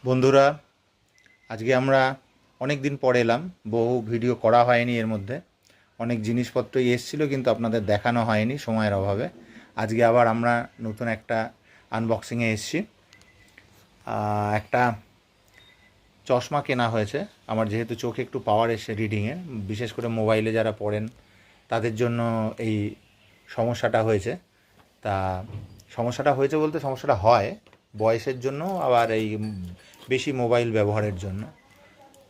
বন্ধুরা, আজকে আমরা অনেক দিন পরে এলাম। বহু ভিডিও করা হয়নি, এর মধ্যে অনেক জিনিসপত্রই এসেছিলো কিন্তু আপনাদের দেখানো হয়নি সময়ের অভাবে। আজকে আবার আমরা নতুন একটা আনবক্সিংয়ে এসেছি। একটা চশমা কেনা হয়েছে আমার, যেহেতু চোখে একটু পাওয়ার এসে রিডিংয়ে, বিশেষ করে মোবাইলে যারা পড়েন তাদের জন্য এই সমস্যাটা হয়েছে। তা সমস্যাটা হয়েছে বলতে সমস্যাটা হয় বয়সের জন্য, আবার এই বেশি মোবাইল ব্যবহারের জন্য।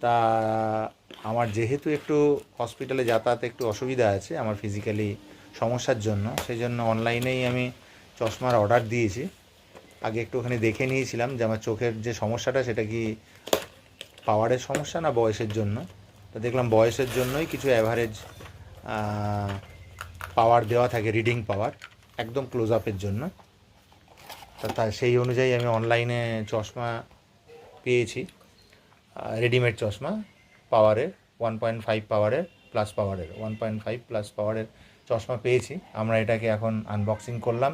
তা আমার যেহেতু একটু হসপিটালে যাতায়াতে একটু অসুবিধা আছে আমার ফিজিক্যালি সমস্যার জন্য, সেই জন্য অনলাইনেই আমি চশমার অর্ডার দিয়েছি। আগে একটুখানি দেখে নিয়েছিলাম যে আমার চোখের যে সমস্যাটা সেটা কি পাওয়ারের সমস্যা না বয়সের জন্য। তা দেখলাম বয়সের জন্যই কিছু অ্যাভারেজ পাওয়ার দেওয়া থাকে, রিডিং পাওয়ার একদম ক্লোজ আপের জন্য। তা সেই অনুযায়ী আমি অনলাইনে চশমা পেয়েছি, রেডিমেড চশমা পাওয়ারের 1.5 পাওয়ারের প্লাস পাওয়ারের 1.5 প্লাস পাওয়ারের চশমা পেয়েছি। আমরা এটাকে এখন আনবক্সিং করলাম।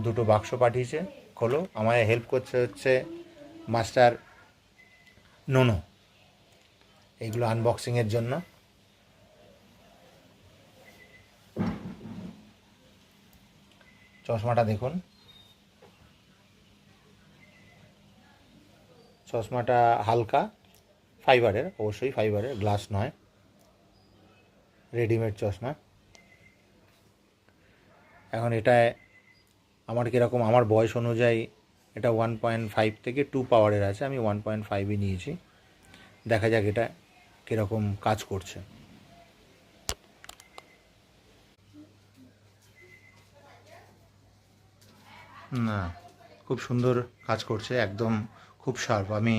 দুটো বাক্স পাঠিয়েছে, খোলো। আমায় হেল্প করছে হচ্ছে মাস্টার নোনো এইগুলো আনবক্সিংয়ের জন্য। চশমাটা দেখুন, চশমাটা হালকা ফাইবারের, অবশ্যই ফাইবারের, গ্লাস নয়, রেডিমেড চশমা। এখন এটায় আমার কীরকম, আমার বয়স অনুযায়ী এটা 1.5 থেকে 2 পাওয়ারের আছে, আমি 1.5ই নিয়েছি। দেখা যাক এটা কীরকম কাজ করছে। না, খুব সুন্দর কাজ করছে, একদম খুব শার্প। আমি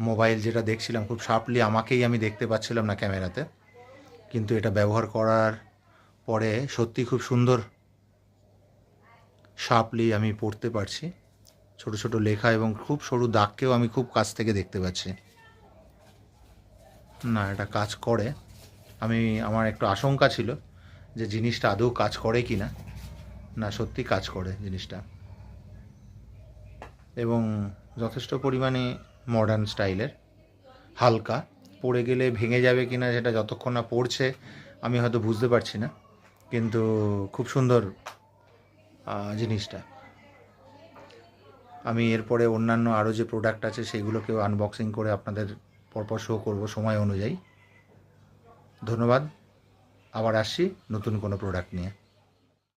মোবাইল যেটা দেখছিলাম খুব শার্পলি আমাকেই আমি দেখতে পাচ্ছিলাম না ক্যামেরাতে, কিন্তু এটা ব্যবহার করার পরে সত্যি খুব সুন্দর শার্পলি আমি পড়তে পারছি। ছোট ছোট লেখা এবং খুব সরু দাগকেও আমি খুব কাছ থেকে দেখতে পাচ্ছি। না, এটা কাজ করে। আমার একটু আশঙ্কা ছিল যে জিনিসটা আদৌ কাজ করে কি না। না, সত্যি কাজ করে জিনিসটা, এবং যথেষ্ট পরিমাণে মডার্ন স্টাইলের। হালকা, পড়ে গেলে ভেঙে যাবে কি না সেটা যতক্ষণ না পড়ছে আমি হয়তো বুঝতে পারছি না, কিন্তু খুব সুন্দর জিনিসটা। আমি এরপরে অন্যান্য আরও যে প্রোডাক্ট আছে সেগুলোকেও আনবক্সিং করে আপনাদের পরপর শো করব সময় অনুযায়ী। ধন্যবাদ, আবার আসছি নতুন কোনো প্রোডাক্ট নিয়ে।